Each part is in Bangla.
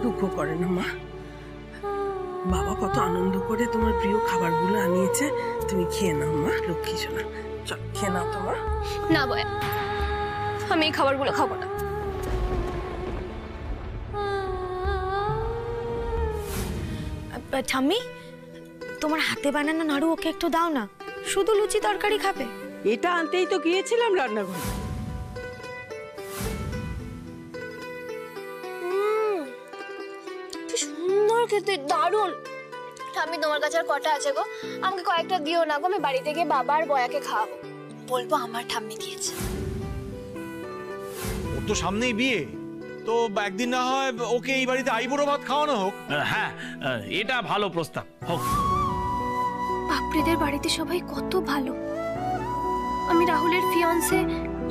দুঃখ করে না মা। বাবা কত আনন্দ করে তোমার প্রিয় খাবারগুলো আনিয়েছে, তুমি খেয়ে নাও মা, লক্ষ্মী সোনা। চল খেয়ে নাও তোমার। না বয়া, আমি এই খাবারগুলো খাবো না। ঠাম্মি, তোমার হাতে বানানো নাড়ু ওকে একটু দাও না, শুধু লুচি তরকারি খাবে। এটা আনতেই তো গিয়েছিলাম রান্নাঘরে। কি সুন্দর খেতে, দারুণ। ঠাম্মি তোমার কাছে আর কটা আছে গো? আমাকে কয়েকটা দিও না গো, আমি বাড়িতে গিয়ে বাবা আর বয়াকে খাওয়াবো, বলবো আমার ঠাম্মি খেয়েছে। ওর তো সামনেই বিয়ে, তো একদিন না হয় ওকে এই বাড়িতে আইবুড়ো ভাত খাওয়ানো হোক। হ্যাঁ, এটা ভালো প্রস্তাব হোক। বাপরিদের বাড়িতে সবাই কত ভালো। আমি রাহুলের ফিয়ান্সে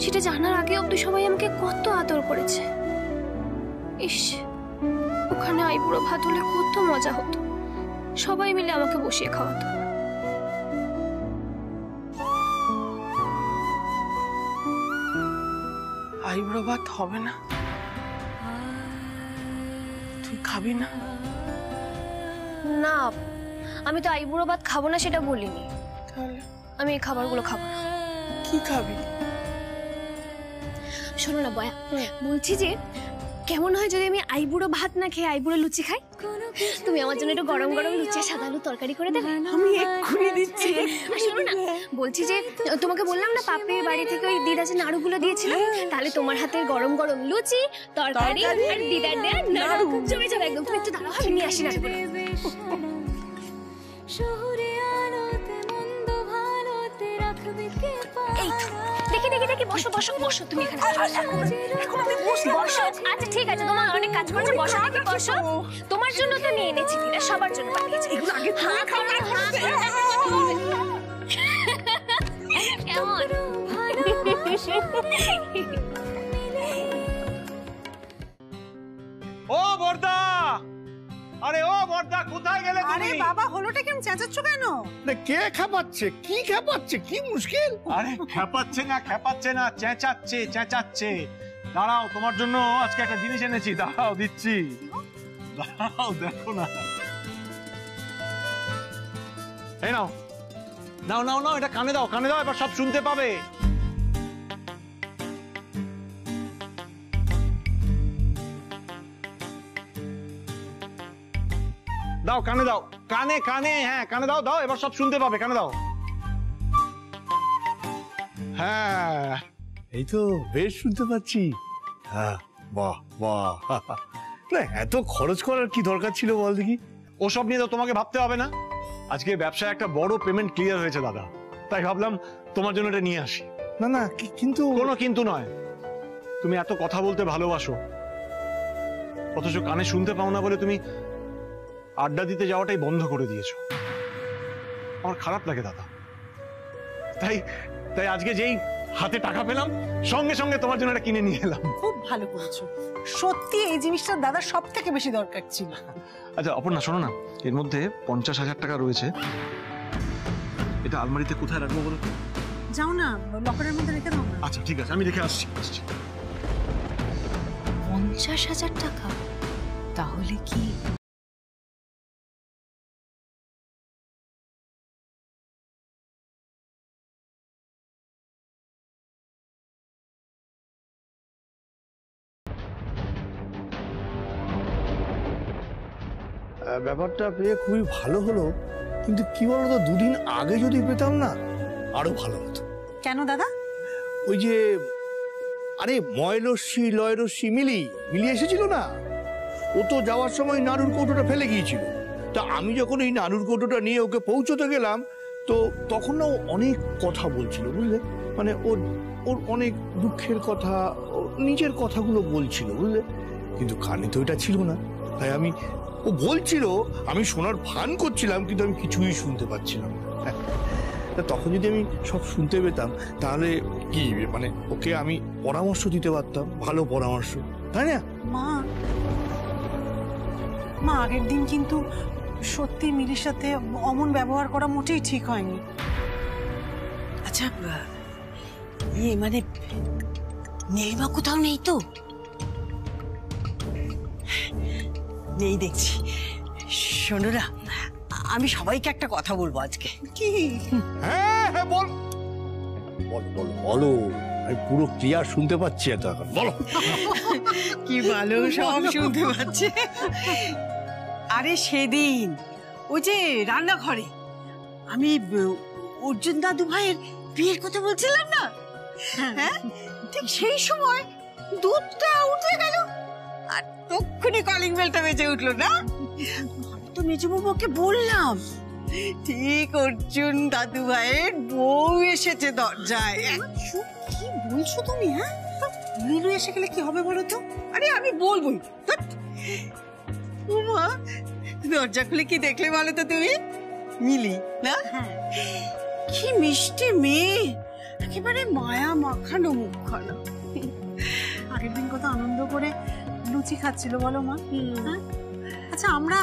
সেটা জানার আগে অব্দি সবাই আমাকে কত আদর করেছে। ইস, ওখানে আইবুড়ো ভাত হলে কত মজা হতো, সবাই মিলে আমাকে বসিয়ে খাওয়াতো। আইবুড়ো ভাত হবে না? তুই খাবি না? না, আমি তো আইবুড়ো ভাত খাবো না সেটা বলিনি। তাহলে আমি এই খাবারগুলো খাবো না। কি খাবি? শোনো না বয়া, বলছি যে কেমন হয় যদি আমি আইবুড়ো ভাত না খেয়ে আইবুড়ো লুচি খাই? তুমি আমার জন্য একটু গরম গরম লুচি আর সাদা আলু তরকারি করে দেবে? আমি এক্ষুনি দিচ্ছি। আর শোনো না, বলছি যে তোমাকে বললাম না পাপির বাড়ি থেকে ওই দিদা যে নাড়ুগুলো দিয়েছিল, তাহলে তোমার হাতের গরম গরম লুচি তরকারি আর দিদার দেয়া নাড়ু জমে যাবে একদম। তুমি একটু দাঁড়াও, আমি নিয়ে আসি নাড়ুগুলো। এই দেখি দেখি দেখি, বসো বসো বসো, তুমি এখানে বসো। আচ্ছা ঠিক আছে, তোমার অনেক কাজ করছে, বসো দেখি বসো। তোমার জন্য তো নিয়ে এনেছি, দিদা সবার জন্য পাঠিয়েছি। এগুলো আগে কেমন? ও বর্দা, আরে ও বর্দা, কোথায় গেলে তুমি? আরে বাবা, হলোটা কেমন চেঁচাচ্ছ কেন? কে খেপাচ্ছে? কি খেপাচ্ছে? কি মুশকিল? আরে খেপাচ্ছে না, চেঁচাচ্ছে চেঁচাচ্ছে। দাঁড়াও, তোমার জন্য আজকে একটা জিনিস এনেছি, দাঁড়াও দিচ্ছি। দাঁড়াও, দেখো না। এই নাও নাও নাও নাও, এটা কানে দাও, কানে দাও, এবার সব শুনতে পাবে। দাও, কানে দাও, কানে কানে, হ্যাঁ কানে দাও, দাও, এবার সব শুনতে পাবে, কানে দাও। হ্যাঁ, এই তো বেশ শুনতে পাচ্ছি। হ্যাঁ, বাহ বাহ। না, এত খরচ করার কি দরকার ছিল বল দেখি? ওসব নিয়ে তো তোমাকে ভাবতে হবে না। আজকে ব্যবসায় একটা বড় পেমেন্ট ক্লিয়ার হয়েছে দাদা, তাই ভাবলাম তোমার জন্য এটা নিয়ে আসি। না না, কিন্তু কোনো কিন্তু নয়। তুমি এত কথা বলতে ভালোবাসো, অথচ কানে শুনতে পাও না বলে তুমি আড্ডা দিতে যাওয়াটাই বন্ধ করে দিয়েছো। আমার খারাপ লাগে দাদা। তাই তাই আজকে যেই হাতে টাকা পেলাম, সঙ্গে সঙ্গে তোমার জন্য এটা কিনে নিয়ে এলাম। খুব ভালো করেছো, সত্যি এই জিনিসটা দাদা সব থেকে বেশি দরকার ছিল। আচ্ছা অপর্ণা, শোনো না, এর মধ্যে 50,000 টাকা রয়েছে। এটা আলমারিতে কোথায় রাখবো বলো? যাও না, লকারের মধ্যে রেখে দাও না। আচ্ছা ঠিক আছে, আমি রেখে আসছি। 50,000 টাকা? তাহলে কি ব্যাপারটা পেয়ে খুবই ভালো হলো, কিন্তু কি বলতো, দুদিন আগে যদি পেতাম না আরো ভালো হতো। কেন দাদা? ওই যে, আরে ময়লস্যি লয়রস্যি মিলি এসেছিল না, ও তো যাওয়ার সময় নাড়ুর কৌটোটা ফেলে গিয়েছিল। তা আমি যখন এই নাড়ুর কৌটোটা নিয়ে ওকে পৌঁছতে গেলাম, তো তখন না ও অনেক কথা বলছিল, বুঝলে, মানে ওর অনেক দুঃখের কথা, নিজের কথাগুলো বলছিল, বুঝলে, কিন্তু কানে তো এটা ছিল না। তাই ও বলছিল, আমি শোনার ভান করছিলাম, কিন্তু আমি কিছুই শুনতে পাচ্ছিলাম না। তখন যদি আমি সব শুনতে পেতাম, তাহলে কি মানে ওকে আমি পরামর্শ দিতে পারতাম, ভালো পরামর্শ, তাই না? মা আগের দিন কিন্তু সত্যি মিলির সাথে অমন ব্যবহার করা মোটেই ঠিক হয়নি। আচ্ছা, মানে নীলিমা কোথাও নেই তো? নেই দেখছি। শোনো না, আমি সবাইকে একটা কথা বলবো আজকে। কি? হ্যাঁ হ্যাঁ বল, বলো বলো বলো, আমি পুরো ক্লিয়ার শুনতে পাচ্ছি এত এখন, বলো। কি ভালো সব শুনতে পাচ্ছে। আরে সেদিন ওই যে রান্নাঘরে আমি অর্জুন দাদু ভাইয়ের বিয়ের কথা বলছিলাম না, হ্যাঁ ঠিক সেই সময় দুধটা উঠে গেল আর তক্ষুনি কলিং বেলটা বেজে উঠলো না। আমি তো মেজবাবুকে বললাম, ঠিক অর্জুন দাদু ভাইয়ের বউ এসেছে দরজায়। কি বলছো তুমি? হ্যাঁ, নীলু এসে গেলে কি হবে বলো তো? আরে আমি বলবোই। মা, দরজা খুলে কি দেখলে বলো তো তুমি? মিলি না? কি মিষ্টি মেয়ে, একেবারে মায়া মাখানো মুখখানা। আগের দিন কত আনন্দ করে লুচি খাচ্ছিল বলো মা। হ্যাঁ? আচ্ছা, আমরা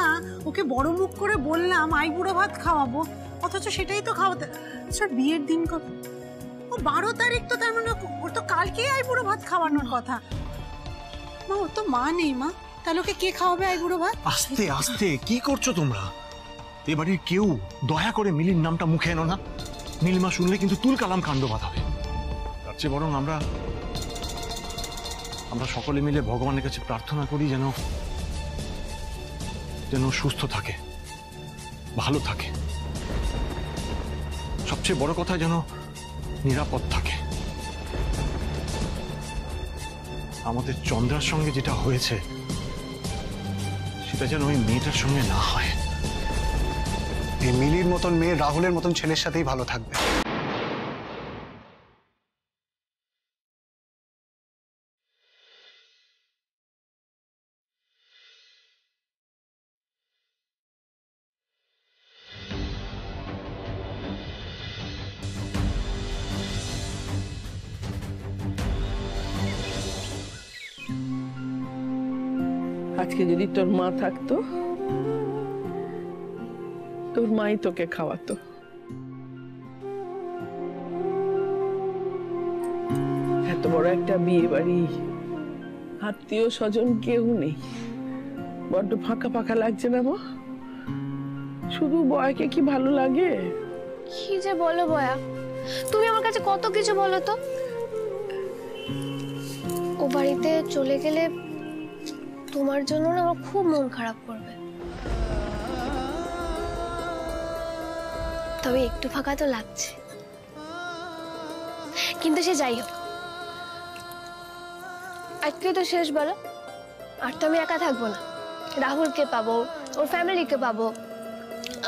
ওকে বড় মুখ করে বললাম আইবুড়ো ভাত খাওয়াবো, অথচ সেটাই তো খাওয়াতে। আচ্ছা, বিয়ের দিন কত? ও 12 তারিখ, তো তার মানে ওর তো কালকেই আইবুড়ো ভাত খাওয়ানোর কথা। মা, ওর তো মা নেই মা, তাহলে ওকে কে খাওয়াবে আইবুড়ো ভাত? আস্তে আস্তে কি করছো তোমরা? এ বাড়ির কেউ দয়া করে মিলির নামটা মুখে এনো না। নীলিমা শুনলে কিন্তু তুল কালাম কাণ্ড বাঁধাবে। তার চেয়ে বরং আমরা সকলে মিলে ভগবানের কাছে প্রার্থনা করি যেন সুস্থ থাকে, ভালো থাকে, সবচেয়ে বড় কথা যেন নিরাপদ থাকে। আমাদের চন্দ্রার সঙ্গে যেটা হয়েছে সেটা যেন ওই মেয়েটার সঙ্গে না হয়। এই মিলির মতন মেয়ে রাহুলের মতন ছেলের সাথেই ভালো থাকবে। আজকে যদি তোর মা থাকতো, তোর মাই তোকে খাওয়াতো। এত বড় একটা বিয়ে বাড়ি, আত্মীয় স্বজন কেউ নেই, বড্ড ফাঁকা ফাঁকা লাগছে না মা? শুধু বয়াকে কি ভালো লাগে? কি যে বলো বয়া, তুমি আমার কাছে কত কিছু বলো তো। ও বাড়িতে চলে গেলে তোমার জন্য না আমার খুব মন খারাপ করবে। তবে একটু ফাঁকা তো লাগছে, কিন্তু সে যাই হোক, আজকে তো শেষ বলো। আর তো আমি একা থাকবো না, রাহুলকে পাবো, ওর ফ্যামিলিকে পাবো,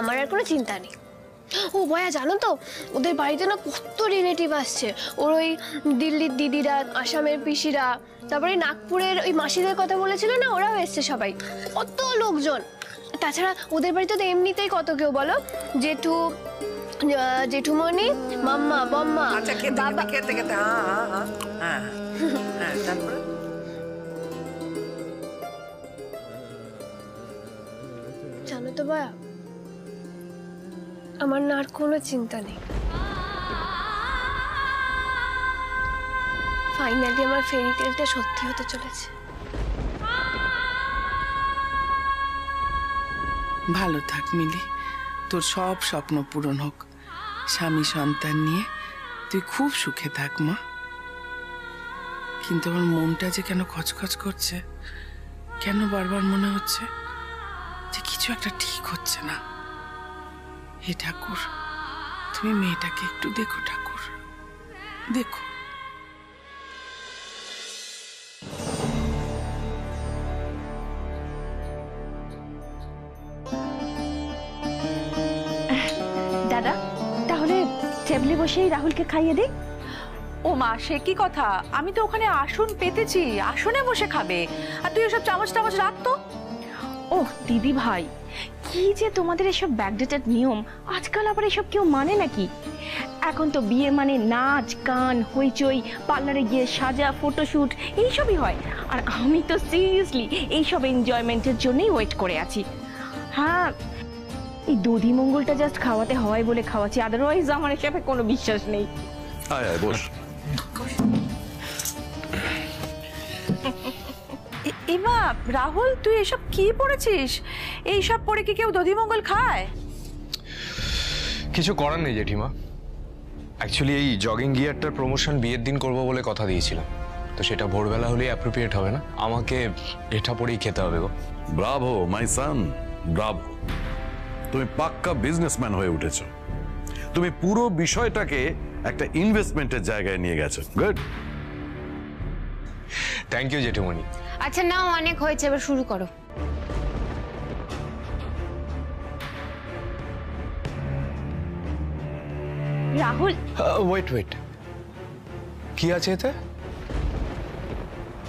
আমার আর কোনো চিন্তা নেই। ও বয়া, জানো তো ওদের বাড়িতে না কত রিলেটিভ আসছে। ওর ওই দিল্লির দিদিরা, আসামের পিসিরা, তারপরে নাগপুরের ওই মাসিদের কথা বলেছিল না, ওরাও এসছে সবাই, কত লোকজন। তাছাড়া ওদের বাড়িতে তো এমনিতেই কত কেউ বলো, জেঠু, জেঠুমণি, মাম্মা, বম্মা, বাবা। জানো তো বয়া, আমার না আর কোনো চিন্তা নেই। ফাইনালি আমার ফেরি টেলটা সত্যি হতে চলেছে। ভালো থাক মিলি, তোর সব স্বপ্ন পূরণ হোক। স্বামী সন্তান নিয়ে তুই খুব সুখে থাক মা। কিন্তু আমার মনটা যে কেন খচখচ করছে, কেন বারবার মনে হচ্ছে যে কিছু একটা ঠিক হচ্ছে না। হে ঠাকুর, তুমি মেয়েটাকে একটু দেখো ঠাকুর, দেখো। দাদা, তাহলে টেবিলে বসেই রাহুলকে খাইয়ে দিই। ও মা, সে কি কথা? আমি তো ওখানে আসন পেতেছি, আসনে বসে খাবে। আর তুই এসব চামচ টামচ রাখতো। ও দিদি ভাই, কি যে তোমাদের এসব ব্যাকডেটেড নিয়ম, আজকাল আবার এসব কেউ মানে নাকি? এখন তো বিয়ে মানে নাচ গান, হইচই, পার্লারে গিয়ে সাজা, ফটোশুট, এইসবই হয়। আর আমি তো সিরিয়াসলি এইসব এনজয়মেন্টের জন্যই ওয়েট করে আছি। হ্যাঁ, এই দধি মঙ্গলটা জাস্ট খাওয়াতে হয় বলে খাওয়াচ্ছি, আদারওয়াইজ আমার এসবে কোনো বিশ্বাস নেই। আয় আয় বস। ইমা, রাহুল তুই এসব কি পড়েছিস? এইসব পড়ে কি কেউ দধিমঙ্গল খায়? কিছু করার নেই জেঠিমা। অ্যাকচুয়ালি এই জগিং গিয়ারটার প্রমোশন বিয়ের দিন করবো বলে কথা দিয়েছিলাম, তো সেটা ভোরবেলা হলেই অ্যাপ্রোপ্রিয়েট হবে না, আমাকে এটা পরেই খেতে হবে গো। ব্রাভো মাই সান, ব্রাভো। তুমি পাক্কা বিজনেসম্যান হয়ে উঠেছো। তুমি পুরো বিষয়টাকে একটা ইনভেস্টমেন্টের জায়গায় নিয়ে গেছো। গুড। থ্যাংক ইউ জেঠিমণি। আচ্ছা নাও, অনেক হয়েছে, এবার শুরু করো। রাহুল, ওয়েট ওয়েট, কি আছে এতে?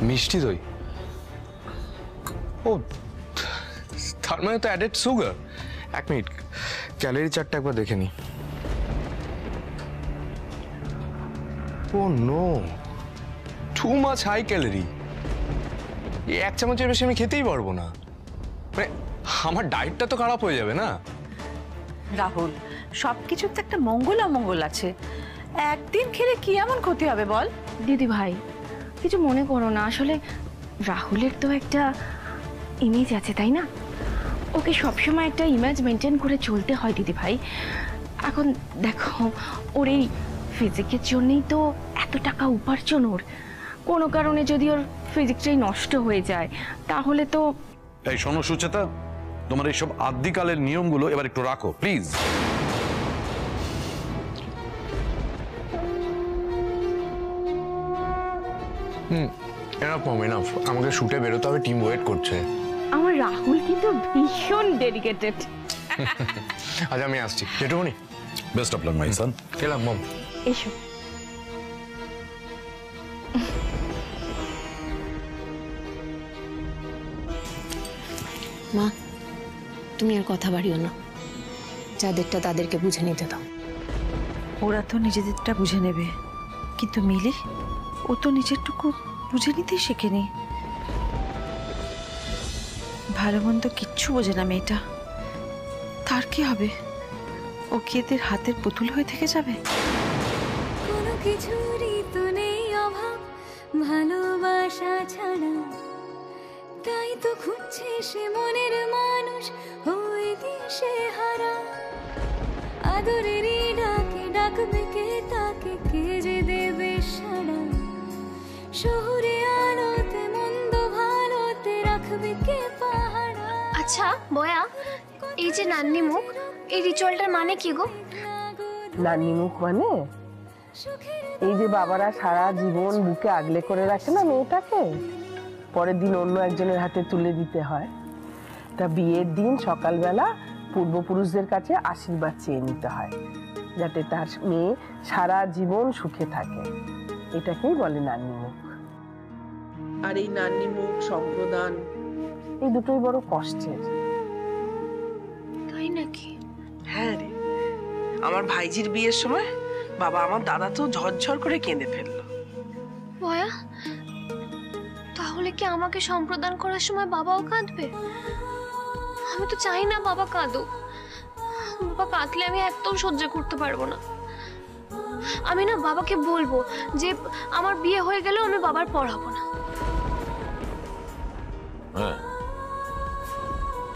মিষ্টি দই? ও, তার মানে তো অ্যাডেড সুগার। এক মিনিট, ক্যালোরি চার্টটা একবার দেখে নি। Oh no, too much high calorie. এই এক চামচের বেশি আমি খেতেই পারবো না, মানে আমার ডায়েটটা তো খারাপ হয়ে যাবে না। রাহুল, সবকিছুর তো একটা মঙ্গল অমঙ্গল আছে, একদিন খেলে কি এমন ক্ষতি হবে বল? দিদি ভাই কিছু মনে করো না, আসলে রাহুলের তো একটা ইমেজ আছে তাই না, ওকে সবসময় একটা ইমেজ মেনটেন করে চলতে হয় দিদি ভাই। এখন দেখো ওর এই ফিজিকের জন্যই তো এত টাকা উপার্জন, ওর কোনো কারণে যদি ওর ফিজিকটাই নষ্ট হয়ে যায় তাহলে তো। এই শোনো সুচেতা, তোমার এইসব আদিকালের নিয়মগুলো এবার একটু রাখো প্লিজ। Enough mom, enough. আমাকে শুটে বেরোতে হবে, টিম ওয়েট করছে। আমার রাহুল কিন্তু ভীষণ ডেডিকেটেড। আজ আমি আসছি জেঠুমণি। বেস্ট অফ লাক মাই সান। এলাম মম। এসো। মা, তুমি আর কথা বাড়িও না, যাদেরটা তাদেরকে বুঝে নিতে দাও। ওরা তো নিজেদেরটা বুঝে নেবে, কিন্তু মিলি ও তো নিজেরটুকু বুঝে নিতেই শেখেনি। ভালো মন্দ কিচ্ছু বোঝে না মেয়েটা, তার কি হবে? ও কি এদের হাতের পুতুল হয়ে থেকে যাবে? কোনো কিছুরই তো নেই অভাব ভালোবাসা ছাড়া, তাই তো খুঁজছে সে মনের মানুষ হয়ে দিশে হারা। আদরেরই ডাকে ডাকবে কে তাকে, কে যে দেবে সাড়া। শহুরে আলোতে মন্দ ভালোতে রাখবে কে পাহারা। আচ্ছা বয়া, এই যে নান্নি মুখ, এই রিচুয়ালটার মানে কি গো? নান্নি মুখ মানে এই যে বাবারা সারা জীবন বুকে আগলে করে রাখে না মেয়েটাকে, পরের দিন অন্য একজনের হাতে তুলে দিতে হয়। তা বিয়ের দিন সকালবেলা পূর্বপুরুষদের কাছে আশীর্বাদ চেয়ে নিতে হয়, যাতে তার মেয়ে সারা জীবন সুখে থাকে। এটাকেই বলে নান্নি মুখ। আর এই নান্নি মুখ, সম্প্রদান, এই দুটোই বড় কষ্টের। তাই নাকি? হ্যাঁ রে, আমার ভাইজির বিয়ের সময় বাবা আমার দাদা তো ঝরঝর করে কেঁদে ফেললো। বয়া, তাহলে কি আমাকে সম্প্রদান করার সময় বাবাও কাঁদবে? আমি তো চাই না বাবা কাঁদুক। বাবা কাঁদলে আমি একদম সহ্য করতে পারবো না। আমি না বাবাকে বলবো যে আমার বিয়ে হয়ে গেলেও আমি বাবার পড়াবো না। হ্যাঁ,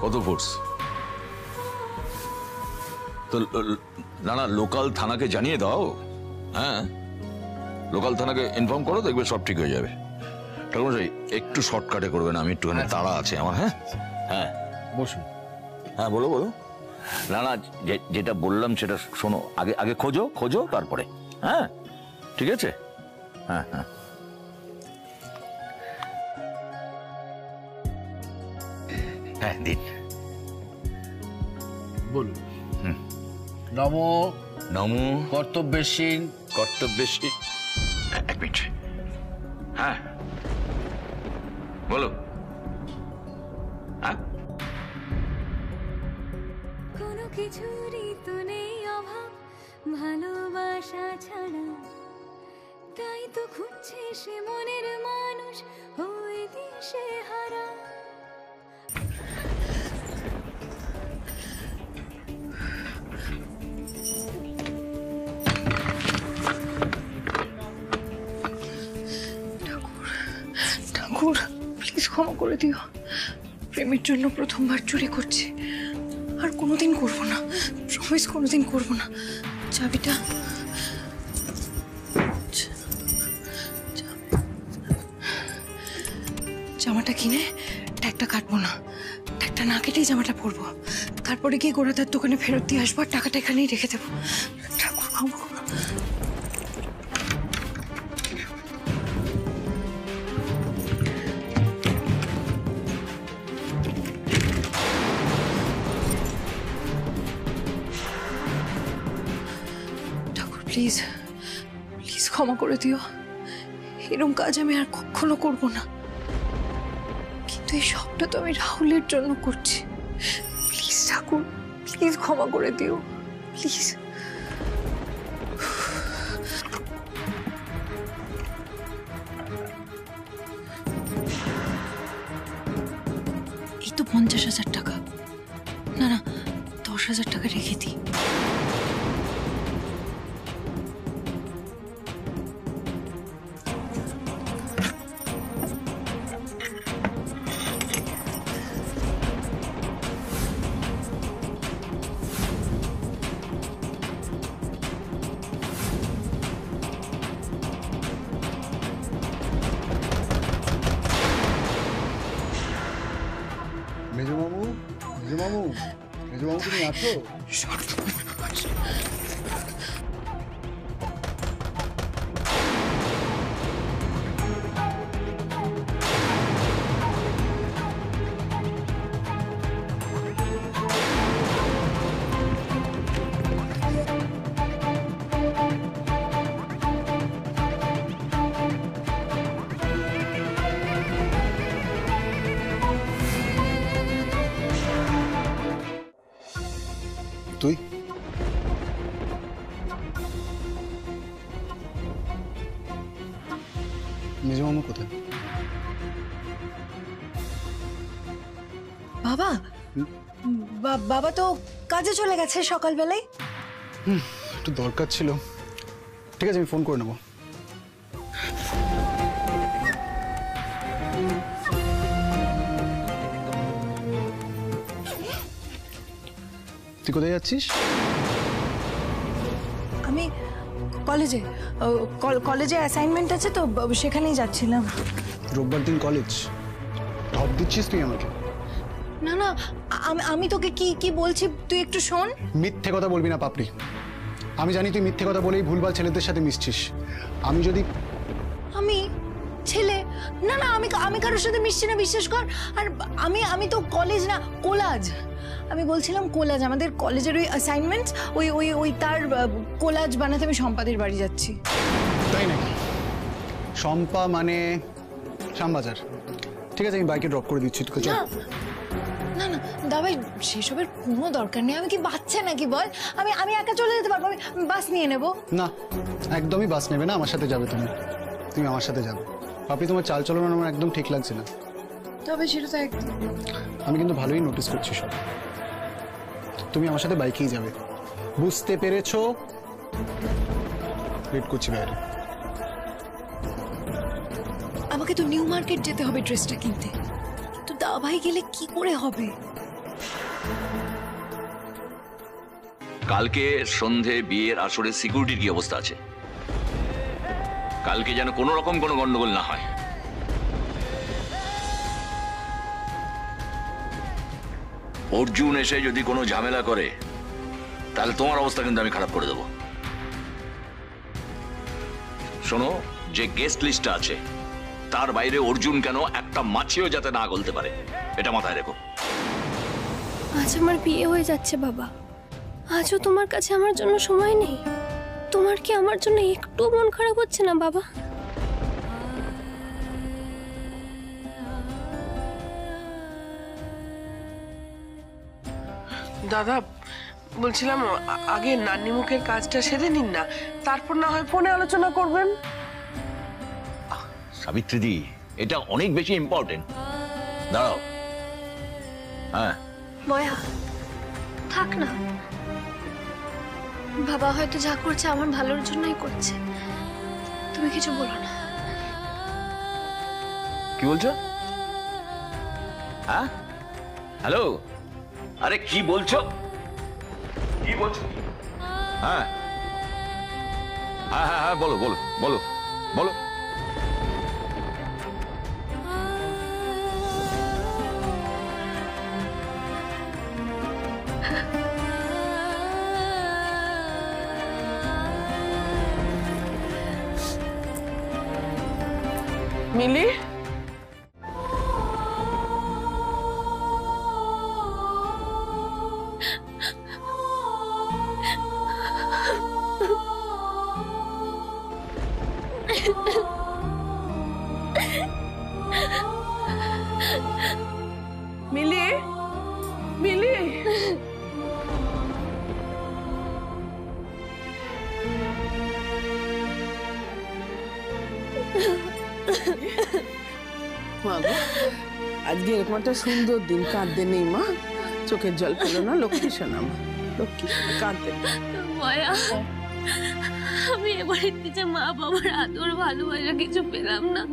কত ফোর্স? তো না না, লোকাল থানাকে জানিয়ে দাও। হ্যাঁ, লোকাল থানাকে ইনফর্ম করো, দেখবে সব ঠিক হয়ে যাবে। ঠাকুরমশাই একটু শর্টকাটে করবেন, আমি একটুখানি তাড়া আছে আমার। হ্যাঁ হ্যাঁ বসুন। হ্যাঁ বলো বলো। না না, যেটা বললাম সেটা শোনো। আগে আগে খোঁজো খোঁজো, তারপরে। হ্যাঁ ঠিক আছে। হ্যাঁ হ্যাঁ, হ্যাঁ দিন বলুন। নমো নমো কর্তব্যশীল কর্তব্যশীল। এক মিনিট। হ্যাঁ বলো। হ্যাঁ, কোনো কিছুরই তো নেই অভাব ভালোবাসা ছাড়া, তাই তো খুঁজছে সে মনের মানুষ হয়ে দিশে হারা। ঠাকুর প্লিজ ক্ষমা করে দিও। প্রেমের জন্য প্রথমবার চুরি করছি, আর কোনোদিন করবো না, প্রমিস কোনোদিন করবো না। চাবিটা জামাটা কিনে ট্যাগটা কাটবো না, ট্যাগটা না কেটেই জামাটা পরবো, তারপরে গিয়ে গোড়াদার দোকানে ফেরত দিয়ে আসবো, আর টাকাটা এখানেই রেখে দেবো। ঠাকুর ক্ষমা করো। ঠাকুর প্লিজ প্লিজ ক্ষমা করে দিও, এরকম কাজ আমি আর কখনো করবো না। কিন্তু এই সবটা তো আমি রাহুলের জন্য করছি। প্লিজ ঠাকুর, প্লিজ ক্ষমা করে দিও, প্লিজ। এই তো 50,000 টাকা, না না 10,000 টাকা রেখে দিই। মেজমামু, মেজমামু, মেজমামু তুমি আছো? তুই মেজমামু কোথায়? বাবা বাবা তো কাজে চলে গেছে সকালবেলায়। একটু দরকার ছিল, ঠিক আছে আমি ফোন করে নেবো। তুই কোথায় যাচ্ছিস? আমি কলেজে, কলেজে অ্যাসাইনমেন্ট আছে তো সেখানেই যাচ্ছিলাম। রোববার দিন কলেজ, ঢপ দিচ্ছিস তুই আমাকে? না না আমি তোকে কি কি বলছি তুই একটু শোন। মিথ্যে কথা বলবি না পাপড়ি, আমি জানি তুই মিথ্যে কথা বলেই ভুলভাল ছেলেদের সাথে মিশছিস। আমি যদি আমি ছেলে না না আমি কারোর সাথে মিশছি না, বিশ্বাস কর। আর আমি তো কলেজ না, কোলাজ। আমি বলছিলাম কোলাজ, আমাদের কলেজের ওই অ্যাসাইনমেন্ট, ওই ওই ওই তার কোলাজ বানাতে আমি শম্পাদের বাড়ি যাচ্ছি। তাই নাকি? শম্পা মানে শ্যামবাজার, ঠিক আছে আমি বাইকে ড্রপ করে দিচ্ছি তোকে, চল। না না দাবাই, সেসবের কোনো দরকার নেই। আমি কি বাচ্চা নাকি বল? আমি একা চলে যেতে পারবো, আমি বাস নিয়ে নেব। না একদমই বাস নেবে না, আমার সাথে যাবে তুমি, তুমি আমার সাথে যাবে। আপনি তোমার চাল চলন আমার একদম ঠিক লাগছে না। তবে সেটা তো একদম, আমি কিন্তু ভালোই নোটিস করছি সব। তুমি আমার সাথে বাইকেই যাবে, বুঝতে পেরেছো? ওয়েট করছি বাইরে। আমাকে তো নিউ মার্কেট যেতে হবে ড্রেসটা কিনতে, তো দাবাই গেলে কি করে হবে? কালকে সন্ধে বিয়ের আসরে সিকিউরিটির কি অবস্থা আছে? কালকে যেন কোনো রকম কোনো গন্ডগোল না হয়। অর্জুন এসে যদি কোনো ঝামেলা করে তাহলে তোমার অবস্থা কিন্তু আমি খারাপ করে দেবো। শোনো, যে গেস্ট লিস্টটা আছে তার বাইরে অর্জুন কেন একটা মাছিও যাতে না গলতে পারে, এটা মাথায় রেখো। আজ আমার বিয়ে হয়ে যাচ্ছে বাবা, আজও তোমার কাছে আমার জন্য সময় নেই? তোমার কি আমার জন্য একটু মন খারাপ হচ্ছে না বাবা? দাদা বলছিলাম আগে নান্নি মুখের কাজটা সেরে নিন না, তারপর না হয় ফোনে আলোচনা করবেন। সাবিত্রীদি, এটা অনেক বেশি ইম্পর্টেন্ট। দাঁড়াও। হ্যাঁ বয়া থাক না, বাবা হয়তো যা করছে আমার ভালোর জন্যই করছে, তুমি কিছু বলো না। কি বলছো? হ্যাঁ হ্যালো, আরে কি বলছো, কি বলছো? হ্যাঁ হ্যাঁ হ্যাঁ হ্যাঁ বলো বলো বলো বলো। মিলি, মিলি, মিলি, মা গো, আজকে এরকম একটা সুন্দর দিন, কাঁদতে নেই মা, চোখের জল পেলো না, লক্ষ্মী সোনা মা, লক্ষ্মী সোনা, কাঁদতে নেই। মায়া, আমি এ বাড়িতে যে মা বাবার আদর ভালোবাসা কিছু পেলাম না,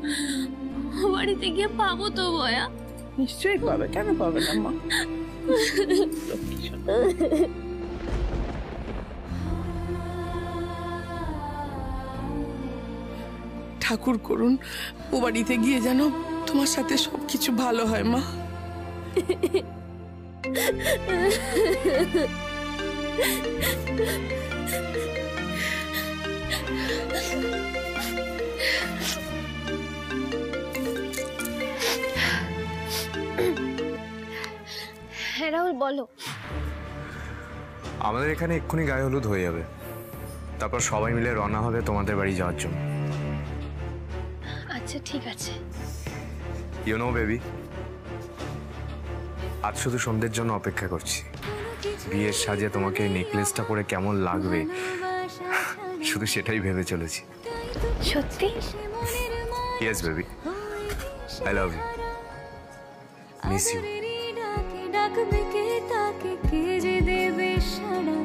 ও বাড়িতে গিয়ে পাবো তো বয়া? নিশ্চয়ই পাবে, কেন পাবে না মা, লক্ষ্মী সোনা। ঠাকুর করুন ও বাড়িতে গিয়ে যেন তোমার সাথে সবকিছু ভালো হয় মা। হ্যাঁ রাহুল বলো। আমাদের এখানে এক্ষুনি গায়ে হলুদ হয়ে যাবে, তারপর সবাই মিলে রওনা হবে তোমাদের বাড়ি যাওয়ার জন্য। আচ্ছা ঠিক আছে। ইউ নো বেবি, আজ শুধু সন্ধ্যের জন্য অপেক্ষা করছি। বিয়ের সাজে তোমাকে নেকলেসটা পরে কেমন লাগবে শুধু সেটাই ভেবে চলেছি। সত্যি? Yes baby, I love you, miss you. ডাকবে কে তাকে, কে যে দেবে সাড়া,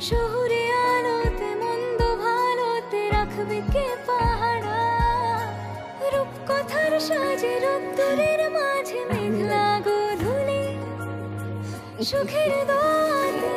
শহুরে আলোতে মন্দ ভালোতে রাখবে কে পাহারা, রূপকথার সাজে রোদ্দুরের মাঝে মেঘলা গোধূলি, সুখের দোয়াতে